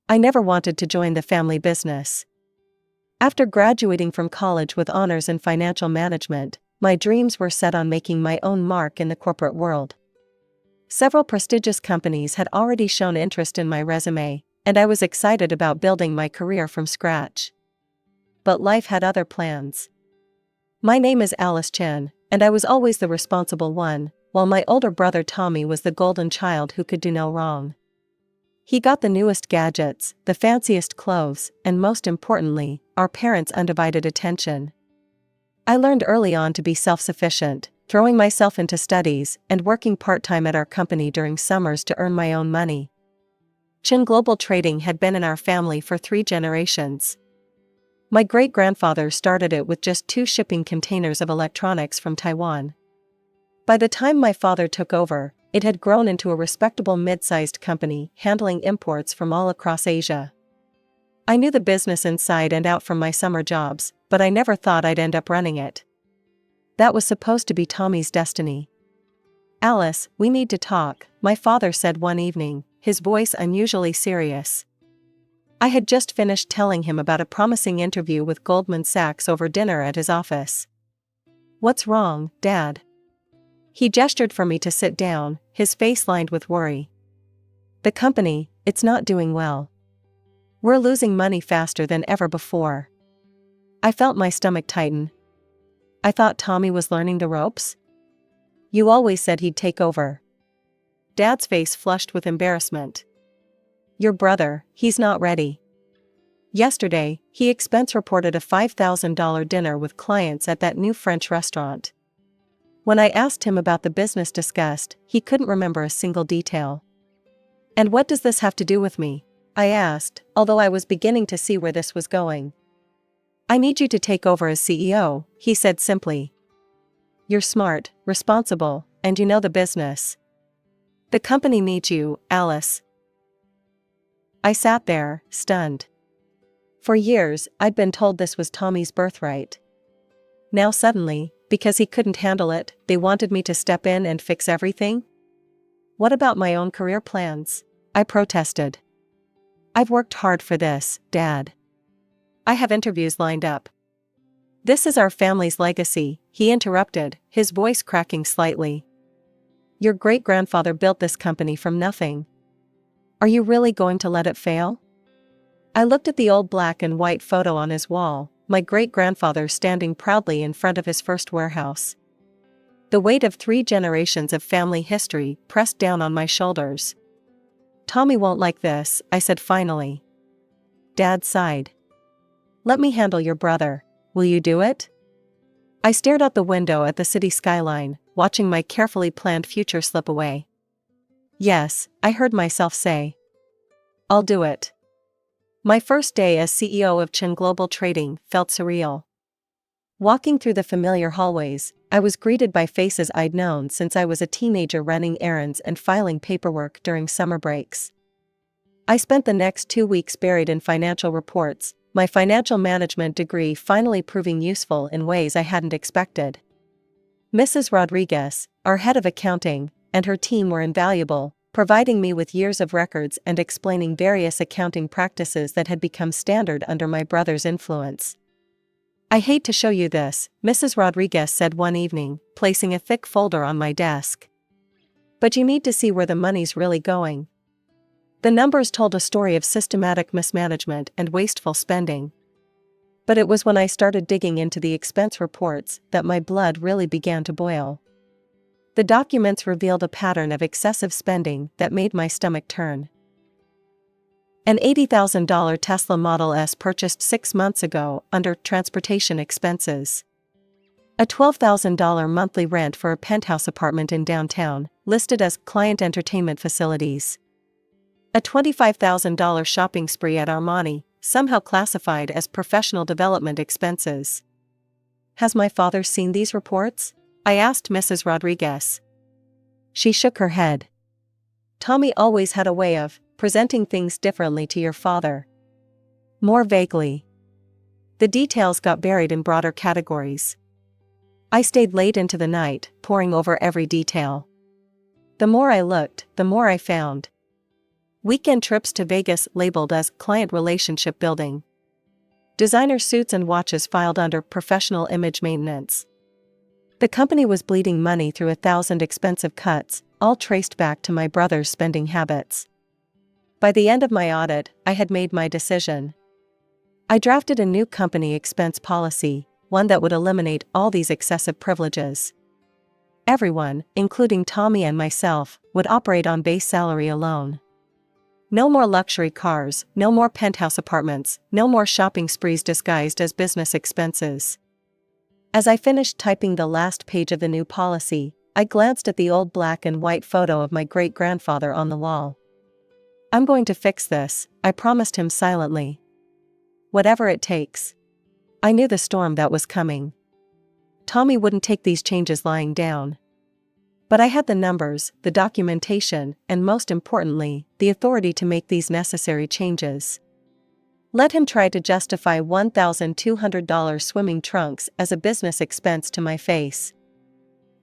I never wanted to join the family business. After graduating from college with honors in financial management, my dreams were set on making my own mark in the corporate world. Several prestigious companies had already shown interest in my resume, and I was excited about building my career from scratch. But life had other plans. My name is Alice Chen, and I was always the responsible one, while my older brother Tommy was the golden child who could do no wrong. He got the newest gadgets, the fanciest clothes, and most importantly, our parents' undivided attention. I learned early on to be self-sufficient, throwing myself into studies and working part-time at our company during summers to earn my own money. Chen Global Trading had been in our family for 3 generations. My great-grandfather started it with just 2 shipping containers of electronics from Taiwan. By the time my father took over, it had grown into a respectable mid-sized company handling imports from all across Asia. I knew the business inside and out from my summer jobs, but I never thought I'd end up running it. That was supposed to be Tommy's destiny. "Alice, we need to talk," my father said one evening, his voice unusually serious. I had just finished telling him about a promising interview with Goldman Sachs over dinner at his office. "What's wrong, Dad?" He gestured for me to sit down, his face lined with worry. "The company, it's not doing well. We're losing money faster than ever before." I felt my stomach tighten. I thought Tommy was learning the ropes? "You always said he'd take over." Dad's face flushed with embarrassment. "Your brother, he's not ready. Yesterday, he expense reported a $5,000 dinner with clients at that new French restaurant. When I asked him about the business discussed, he couldn't remember a single detail." "And what does this have to do with me?" I asked, although I was beginning to see where this was going. "I need you to take over as CEO," he said simply. "You're smart, responsible, and you know the business. The company needs you, Alice." I sat there, stunned. For years, I'd been told this was Tommy's birthright. Now suddenly, because he couldn't handle it, they wanted me to step in and fix everything? What about my own career plans? I protested. "I've worked hard for this, Dad. I have interviews lined up." "This is our family's legacy," he interrupted, his voice cracking slightly. "Your great-grandfather built this company from nothing. Are you really going to let it fail?" I looked at the old black and white photo on his wall, my great-grandfather standing proudly in front of his first warehouse. The weight of 3 generations of family history pressed down on my shoulders. "Tommy won't like this," I said finally. Dad sighed. "Let me handle your brother. Will you do it?" I stared out the window at the city skyline, watching my carefully planned future slip away. "Yes," I heard myself say. "I'll do it." My first day as CEO of Chen Global Trading felt surreal. Walking through the familiar hallways, I was greeted by faces I'd known since I was a teenager running errands and filing paperwork during summer breaks. I spent the next 2 weeks buried in financial reports, my financial management degree finally proving useful in ways I hadn't expected. Mrs. Rodriguez, our head of accounting, and her team were invaluable, providing me with years of records and explaining various accounting practices that had become standard under my brother's influence. "I hate to show you this," Mrs. Rodriguez said one evening, placing a thick folder on my desk. "But you need to see where the money's really going." The numbers told a story of systematic mismanagement and wasteful spending. But it was when I started digging into the expense reports that my blood really began to boil. The documents revealed a pattern of excessive spending that made my stomach turn. An $80,000 Tesla Model S purchased 6 months ago under transportation expenses. A $12,000 monthly rent for a penthouse apartment in downtown, listed as client entertainment facilities. A $25,000 shopping spree at Armani, somehow classified as professional development expenses. "Has my father seen these reports?" I asked Mrs. Rodriguez. She shook her head. "Tommy always had a way of presenting things differently to your father." More vaguely. The details got buried in broader categories. I stayed late into the night, poring over every detail. The more I looked, the more I found. Weekend trips to Vegas labeled as client relationship building. Designer suits and watches filed under professional image maintenance. The company was bleeding money through 1,000 expensive cuts, all traced back to my brother's spending habits. By the end of my audit, I had made my decision. I drafted a new company expense policy, one that would eliminate all these excessive privileges. Everyone, including Tommy and myself, would operate on base salary alone. No more luxury cars, no more penthouse apartments, no more shopping sprees disguised as business expenses. As I finished typing the last page of the new policy, I glanced at the old black and white photo of my great-grandfather on the wall. I'm going to fix this, I promised him silently. Whatever it takes. I knew the storm that was coming. Tommy wouldn't take these changes lying down. But I had the numbers, the documentation, and most importantly, the authority to make these necessary changes. Let him try to justify $1,200 swimming trunks as a business expense to my face.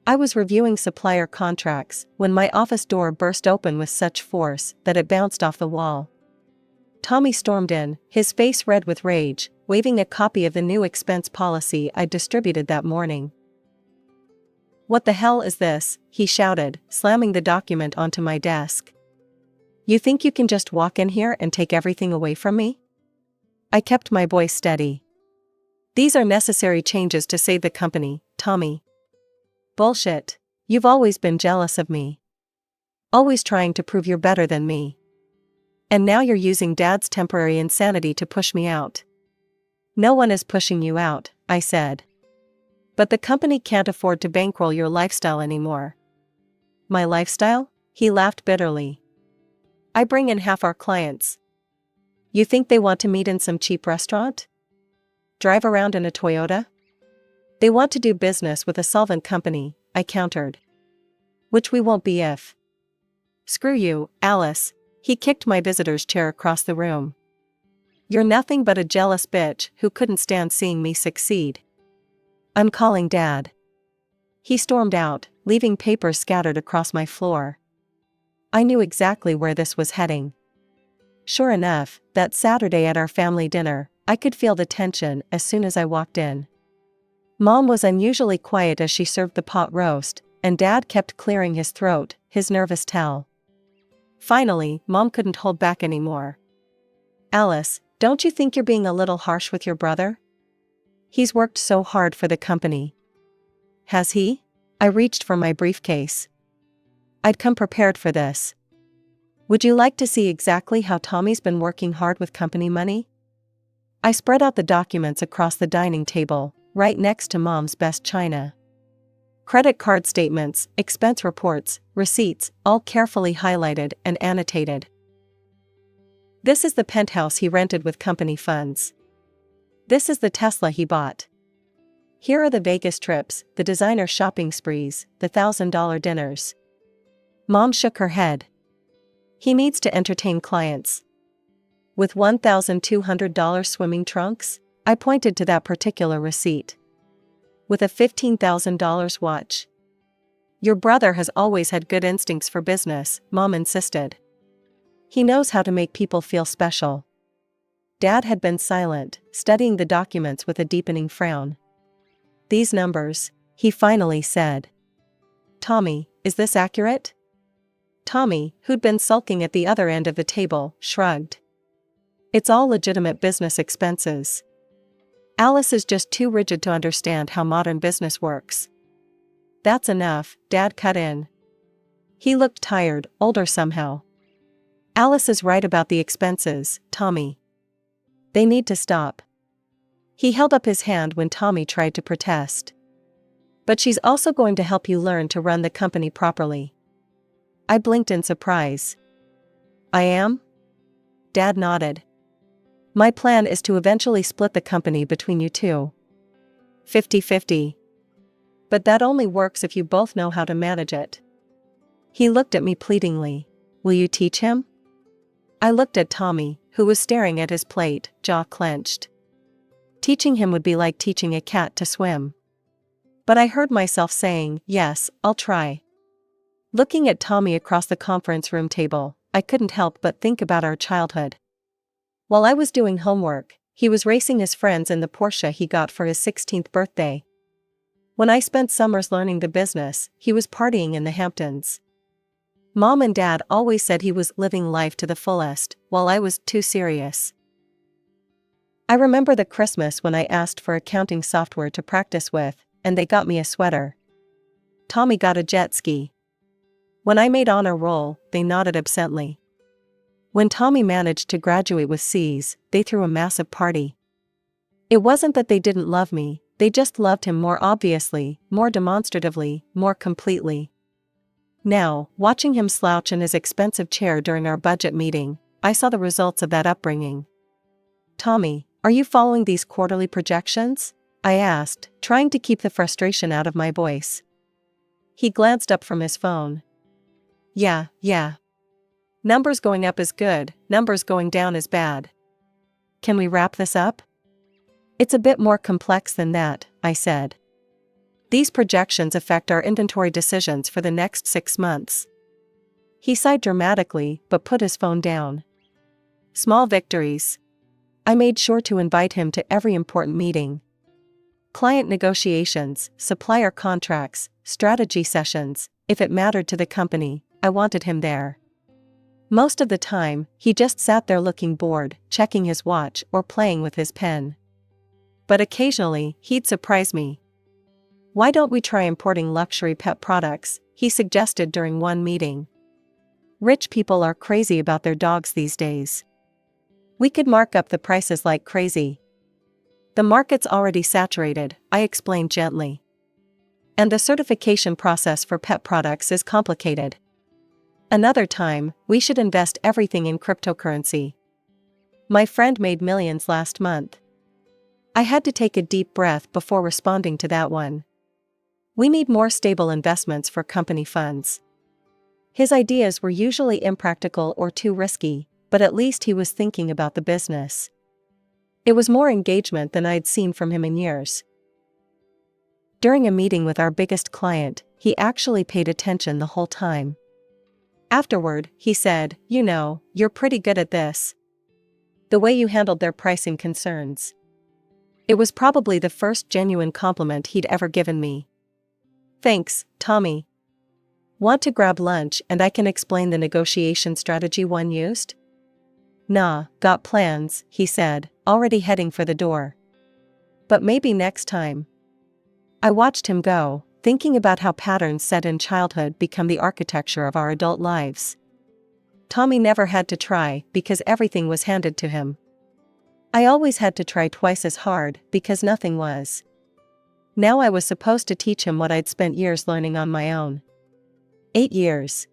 I was reviewing supplier contracts when my office door burst open with such force that it bounced off the wall. Tommy stormed in, his face red with rage, waving a copy of the new expense policy I distributed that morning. "What the hell is this?" he shouted, slamming the document onto my desk. "You think you can just walk in here and take everything away from me?" I kept my voice steady. "These are necessary changes to save the company, Tommy." "Bullshit. You've always been jealous of me. Always trying to prove you're better than me. And now you're using Dad's temporary insanity to push me out." "No one is pushing you out," I said. "But the company can't afford to bankroll your lifestyle anymore." "My lifestyle?" He laughed bitterly. "I bring in half our clients. You think they want to meet in some cheap restaurant? Drive around in a Toyota? They want to do business with a solvent company," I countered. "Which we won't be if." "Screw you, Alice." He kicked my visitor's chair across the room. "You're nothing but a jealous bitch who couldn't stand seeing me succeed. I'm calling Dad." He stormed out, leaving papers scattered across my floor. I knew exactly where this was heading. Sure enough, that Saturday at our family dinner, I could feel the tension as soon as I walked in. Mom was unusually quiet as she served the pot roast, and Dad kept clearing his throat, his nervous tell. Finally, Mom couldn't hold back anymore. "Alice, don't you think you're being a little harsh with your brother? He's worked so hard for the company." "Has he?" I reached for my briefcase. I'd come prepared for this. "Would you like to see exactly how Tommy's been working hard with company money?" I spread out the documents across the dining table, right next to Mom's best china. Credit card statements, expense reports, receipts, all carefully highlighted and annotated. This is the penthouse he rented with company funds. This is the Tesla he bought. Here are the Vegas trips, the designer shopping sprees, the $1,000 dinners. Mom shook her head. "He needs to entertain clients. With $1,200 swimming trunks?" I pointed to that particular receipt. "With a $15,000 watch." "Your brother has always had good instincts for business," Mom insisted. "He knows how to make people feel special." Dad had been silent, studying the documents with a deepening frown. "These numbers," he finally said. "Tommy, is this accurate?" Tommy, who'd been sulking at the other end of the table, shrugged. "It's all legitimate business expenses. Alice is just too rigid to understand how modern business works." "That's enough," Dad cut in. He looked tired, older somehow. "Alice is right about the expenses, Tommy. They need to stop." He held up his hand when Tommy tried to protest. "But she's also going to help you learn to run the company properly." I blinked in surprise. "I am?" Dad nodded. "My plan is to eventually split the company between you two. 50-50. But that only works if you both know how to manage it." He looked at me pleadingly. "Will you teach him?" I looked at Tommy, who was staring at his plate, jaw clenched. Teaching him would be like teaching a cat to swim. But I heard myself saying, "Yes, I'll try." Looking at Tommy across the conference room table, I couldn't help but think about our childhood. While I was doing homework, he was racing his friends in the Porsche he got for his 16th birthday. When I spent summers learning the business, he was partying in the Hamptons. Mom and Dad always said he was living life to the fullest, while I was too serious. I remember the Christmas when I asked for accounting software to practice with, and they got me a sweater. Tommy got a jet ski. When I made honor roll, they nodded absently. When Tommy managed to graduate with C's, they threw a massive party. It wasn't that they didn't love me, they just loved him more obviously, more demonstratively, more completely. Now, watching him slouch in his expensive chair during our budget meeting, I saw the results of that upbringing. "Tommy, are you following these quarterly projections?" I asked, trying to keep the frustration out of my voice. He glanced up from his phone. Yeah. Numbers going up is good, numbers going down is bad. Can we wrap this up? It's a bit more complex than that, I said. These projections affect our inventory decisions for the next 6 months. He sighed dramatically, but put his phone down. Small victories. I made sure to invite him to every important meeting. Client negotiations, supplier contracts, strategy sessions. If it mattered to the company, I wanted him there. Most of the time, he just sat there looking bored, checking his watch or playing with his pen. But occasionally, he'd surprise me. "Why don't we try importing luxury pet products?" he suggested during one meeting. "Rich people are crazy about their dogs these days. We could mark up the prices like crazy." "The market's already saturated," I explained gently. "And the certification process for pet products is complicated. Another time, we should invest everything in cryptocurrency. My friend made millions last month." I had to take a deep breath before responding to that one. We need more stable investments for company funds. His ideas were usually impractical or too risky, but at least he was thinking about the business. It was more engagement than I'd seen from him in years. During a meeting with our biggest client, he actually paid attention the whole time. Afterward, he said, "You're pretty good at this. The way you handled their pricing concerns." It was probably the first genuine compliment he'd ever given me. "Thanks, Tommy. Want to grab lunch and I can explain the negotiation strategy one used?" "Nah, got plans," he said, already heading for the door. "But maybe next time." I watched him go, thinking about how patterns set in childhood become the architecture of our adult lives. Tommy never had to try because everything was handed to him. I always had to try twice as hard because nothing was. Now I was supposed to teach him what I'd spent years learning on my own. 8 years.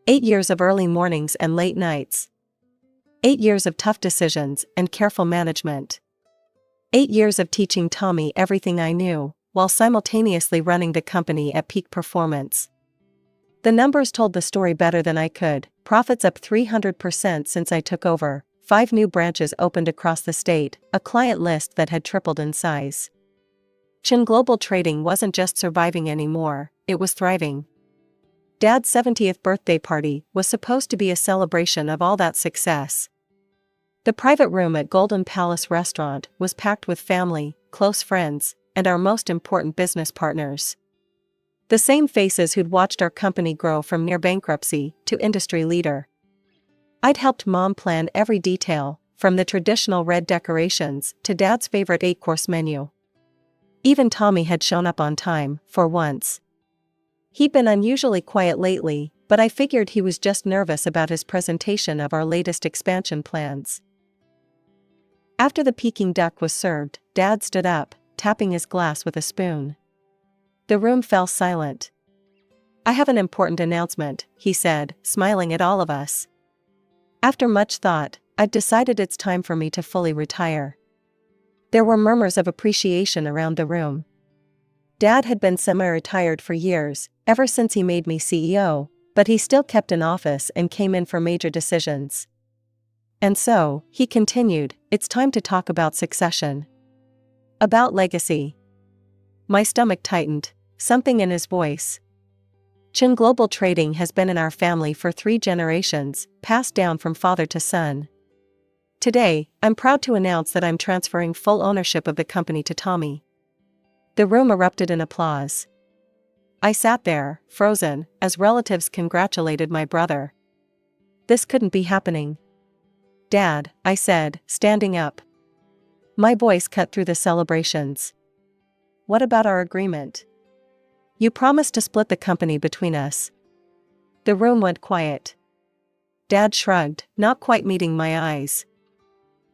8 years of early mornings and late nights. 8 years of tough decisions and careful management. 8 years of teaching Tommy everything I knew, while simultaneously running the company at peak performance. The numbers told the story better than I could. Profits up 300% since I took over, 5 new branches opened across the state, a client list that had tripled in size. Chin Global Trading wasn't just surviving anymore, it was thriving. Dad's 70th birthday party was supposed to be a celebration of all that success. The private room at Golden Palace Restaurant was packed with family, close friends, and our most important business partners. The same faces who'd watched our company grow from near bankruptcy to industry leader. I'd helped Mom plan every detail, from the traditional red decorations to Dad's favorite 8-course menu. Even Tommy had shown up on time, for once. He'd been unusually quiet lately, but I figured he was just nervous about his presentation of our latest expansion plans. After the Peking duck was served, Dad stood up, tapping his glass with a spoon. The room fell silent. "I have an important announcement," he said, smiling at all of us. After much thought, I'd decided it's time for me to fully retire. There were murmurs of appreciation around the room. Dad had been semi-retired for years, ever since he made me CEO, but he still kept an office and came in for major decisions. And so, he continued, "It's time to talk about succession. About legacy." My stomach tightened, something in his voice. Cheaing Global Trading has been in our family for 3 generations, passed down from father to son. Today, I'm proud to announce that I'm transferring full ownership of the company to Tommy. The room erupted in applause. I sat there, frozen, as relatives congratulated my brother. This couldn't be happening. Dad, I said, standing up. My voice cut through the celebrations. What about our agreement? You promised to split the company between us. The room went quiet. Dad shrugged, not quite meeting my eyes.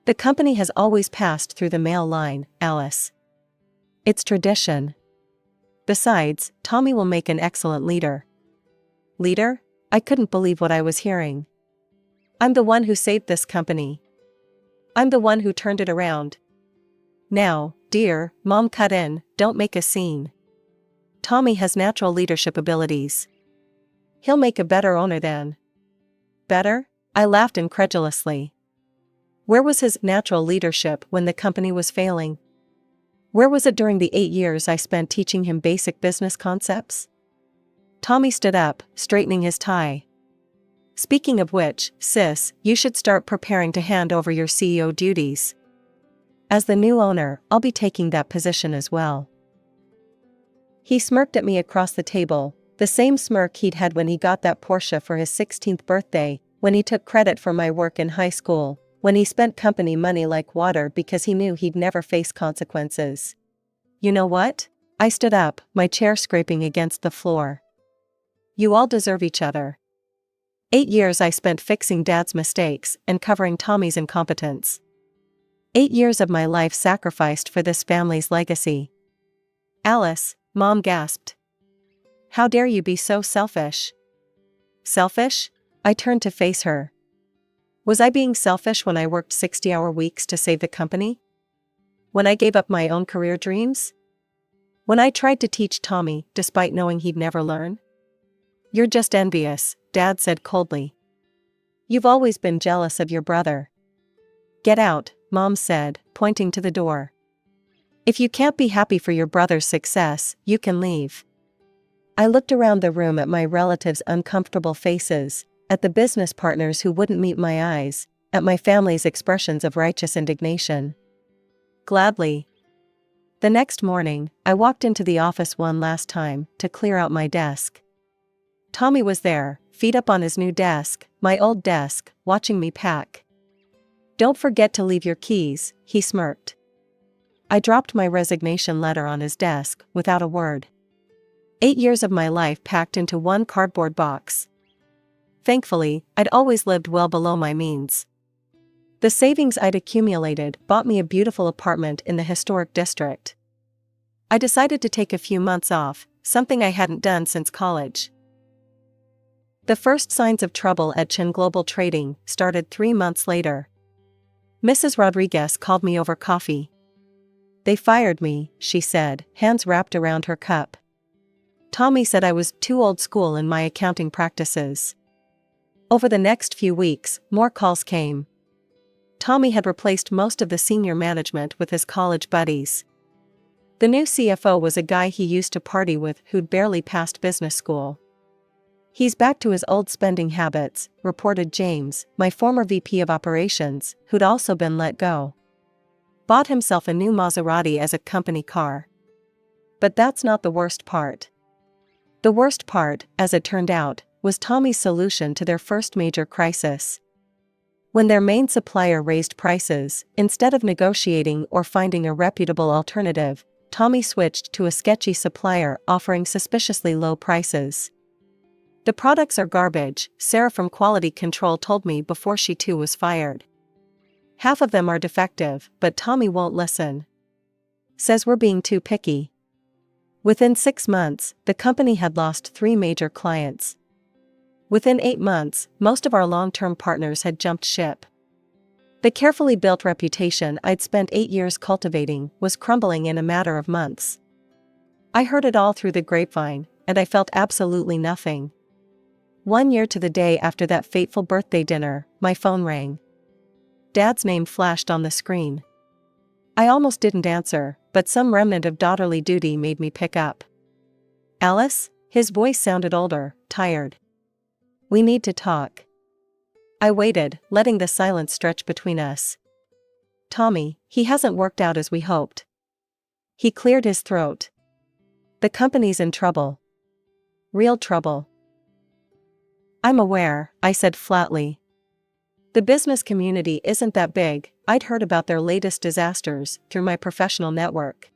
The company has always passed through the male line, Alice. It's tradition. Besides, Tommy will make an excellent leader. Leader? I couldn't believe what I was hearing. I'm the one who saved this company. I'm the one who turned it around. Now, dear, Mom, cut in, don't make a scene. Tommy has natural leadership abilities. He'll make a better owner than. Better? I laughed incredulously. Where was his natural leadership when the company was failing? Where was it during the 8 years I spent teaching him basic business concepts? Tommy stood up, straightening his tie. Speaking of which, sis, you should start preparing to hand over your CEO duties. As the new owner, I'll be taking that position as well. He smirked at me across the table, the same smirk he'd had when he got that Porsche for his 16th birthday, when he took credit for my work in high school, when he spent company money like water because he knew he'd never face consequences. You know what? I stood up, my chair scraping against the floor. You all deserve each other. 8 years I spent fixing Dad's mistakes and covering Tommy's incompetence. 8 years of my life sacrificed for this family's legacy. Alice, Mom gasped. How dare you be so selfish? Selfish? I turned to face her. Was I being selfish when I worked 60-hour weeks to save the company? When I gave up my own career dreams? When I tried to teach Tommy despite knowing he'd never learn? You're just envious, Dad said coldly. You've always been jealous of your brother. Get out, Mom said, pointing to the door. If you can't be happy for your brother's success, you can leave. I looked around the room at my relatives' uncomfortable faces, at the business partners who wouldn't meet my eyes, at my family's expressions of righteous indignation. Gladly. The next morning, I walked into the office one last time to clear out my desk. Tommy was there, feet up on his new desk, my old desk, watching me pack. Don't forget to leave your keys, he smirked. I dropped my resignation letter on his desk, without a word. 8 years of my life packed into one cardboard box. Thankfully, I'd always lived well below my means. The savings I'd accumulated bought me a beautiful apartment in the historic district. I decided to take a few months off, something I hadn't done since college. The first signs of trouble at Cheaing Global Trading started 3 months later. Mrs. Rodriguez called me over coffee. They fired me, she said, hands wrapped around her cup. Tommy said I was too old school in my accounting practices. Over the next few weeks, more calls came. Tommy had replaced most of the senior management with his college buddies. The new CFO was a guy he used to party with who'd barely passed business school. He's back to his old spending habits, reported James, my former VP of operations, who'd also been let go. Bought himself a new Maserati as a company car. But that's not the worst part. The worst part, as it turned out, was Tommy's solution to their first major crisis. When their main supplier raised prices, instead of negotiating or finding a reputable alternative, Tommy switched to a sketchy supplier offering suspiciously low prices. The products are garbage, Sarah from Quality Control told me before she too was fired. Half of them are defective, but Tommy won't listen. Says we're being too picky. Within 6 months, the company had lost 3 major clients. Within 8 months, most of our long-term partners had jumped ship. The carefully built reputation I'd spent 8 years cultivating was crumbling in a matter of months. I heard it all through the grapevine, and I felt absolutely nothing. 1 year to the day after that fateful birthday dinner, my phone rang. Dad's name flashed on the screen. I almost didn't answer, but some remnant of daughterly duty made me pick up. Alice? His voice sounded older, tired. "We need to talk." I waited, letting the silence stretch between us. "Tommy, he hasn't worked out as we hoped." He cleared his throat. "The company's in trouble. Real trouble." "I'm aware," I said flatly. "The business community isn't that big. I'd heard about their latest disasters through my professional network."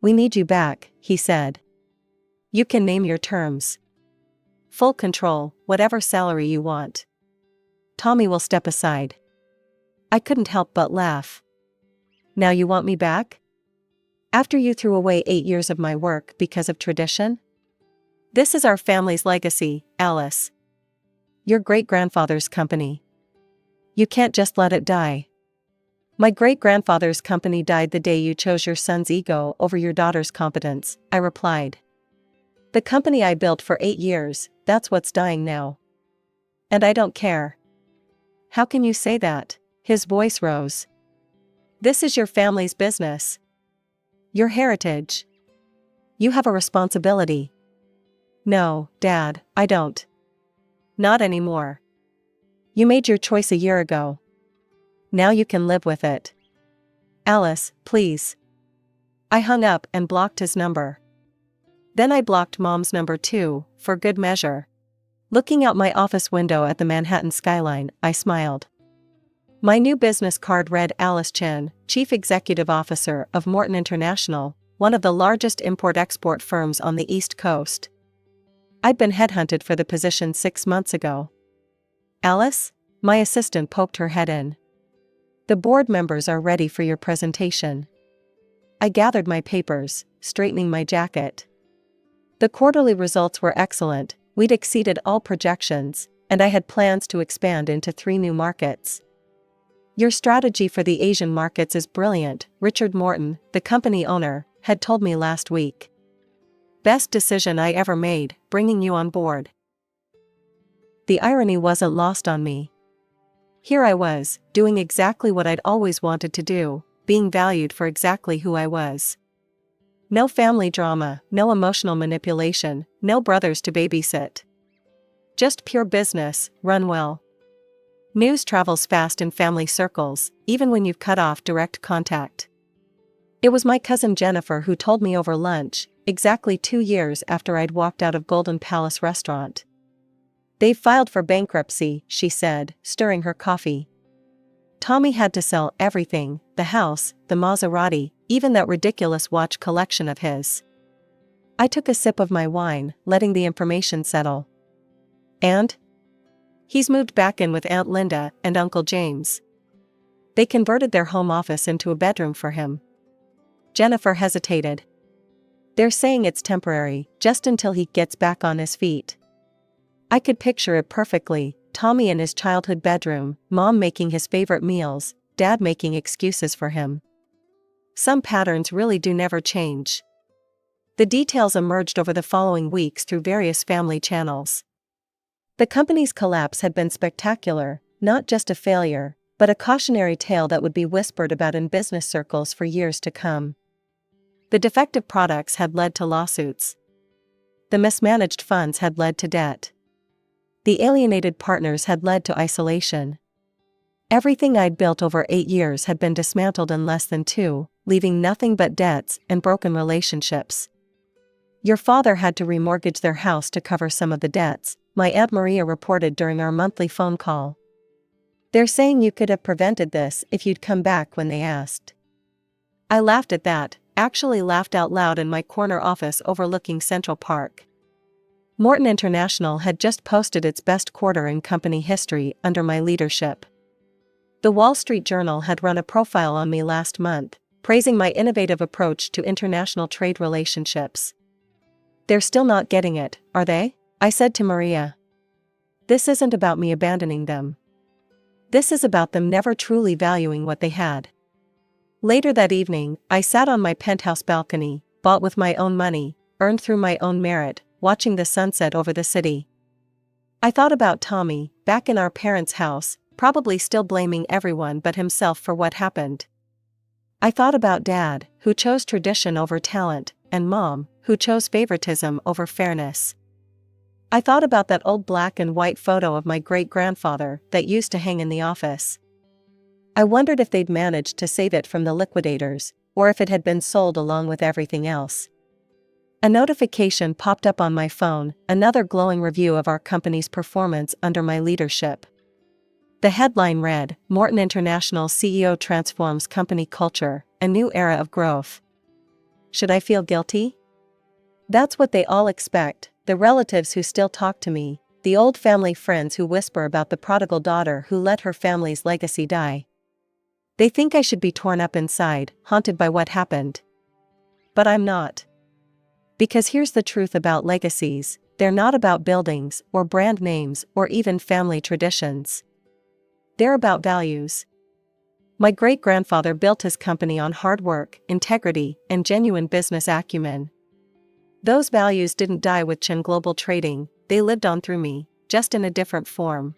"We need you back," he said. "You can name your terms. Full control, whatever salary you want." Tommy will step aside. I couldn't help but laugh. "Now you want me back? After you threw away 8 years of my work because of tradition? This is our family's legacy, Alice. Your great-grandfather's company. You can't just let it die." "My great-grandfather's company died the day you chose your son's ego over your daughter's competence," I replied. "The company I built for 8 years, that's what's dying now. And I don't care." "How can you say that?" His voice rose. "This is your family's business. Your heritage. You have a responsibility." "No, Dad, I don't. Not anymore. You made your choice a year ago. Now you can live with it. Alice, please." I hung up and blocked his number. Then I blocked Mom's number too, for good measure. Looking out my office window at the Manhattan skyline, I smiled. My new business card read Alice Chen, Chief Executive Officer of Morton International, one of the largest import-export firms on the East Coast. I'd been headhunted for the position 6 months ago. "Alice?" My assistant poked her head in. "The board members are ready for your presentation." I gathered my papers, straightening my jacket. The quarterly results were excellent, we'd exceeded all projections, and I had plans to expand into 3 new markets. "Your strategy for the Asian markets is brilliant," Richard Morton, the company owner, had told me last week. "Best decision I ever made, bringing you on board." The irony wasn't lost on me. Here I was, doing exactly what I'd always wanted to do, being valued for exactly who I was. No family drama, no emotional manipulation, no brothers to babysit. Just pure business, run well. News travels fast in family circles, even when you've cut off direct contact. It was my cousin Jennifer who told me over lunch, exactly 2 years after I'd walked out of Golden Palace restaurant. "They've filed for bankruptcy," she said, stirring her coffee. "Tommy had to sell everything, the house, the Maserati, even that ridiculous watch collection of his." I took a sip of my wine, letting the information settle. "And?" "He's moved back in with Aunt Linda and Uncle James. They converted their home office into a bedroom for him." Jennifer hesitated. "They're saying it's temporary, just until he gets back on his feet." I could picture it perfectly, Tommy in his childhood bedroom, Mom making his favorite meals, Dad making excuses for him. Some patterns really do never change. The details emerged over the following weeks through various family channels. The company's collapse had been spectacular, not just a failure, but a cautionary tale that would be whispered about in business circles for years to come. The defective products had led to lawsuits. The mismanaged funds had led to debt. The alienated partners had led to isolation. Everything I'd built over 8 years had been dismantled in less than 2, leaving nothing but debts and broken relationships. "Your father had to remortgage their house to cover some of the debts," my Aunt Maria reported during our monthly phone call. "They're saying you could have prevented this if you'd come back when they asked." I laughed at that, actually laughed out loud in my corner office overlooking Central Park. Morton International had just posted its best quarter in company history under my leadership. The Wall Street Journal had run a profile on me last month, praising my innovative approach to international trade relationships. "They're still not getting it, are they?" I said to Maria. "This isn't about me abandoning them. This is about them never truly valuing what they had." Later that evening, I sat on my penthouse balcony, bought with my own money, earned through my own merit, watching the sunset over the city. I thought about Tommy, back in our parents' house, probably still blaming everyone but himself for what happened. I thought about Dad, who chose tradition over talent, and mom, who chose favoritism over fairness. I thought about that old black and white photo of my great-grandfather that used to hang in the office. I wondered if they'd managed to save it from the liquidators, or if it had been sold along with everything else. A notification popped up on my phone, another glowing review of our company's performance under my leadership. The headline read, "Morton International CEO transforms company culture, a new era of growth." Should I feel guilty? That's what they all expect, the relatives who still talk to me, the old family friends who whisper about the prodigal daughter who let her family's legacy die. They think I should be torn up inside, haunted by what happened. But I'm not. Because here's the truth about legacies, they're not about buildings, or brand names, or even family traditions. They're about values. My great-grandfather built his company on hard work, integrity, and genuine business acumen. Those values didn't die with Chen Global Trading, they lived on through me, just in a different form.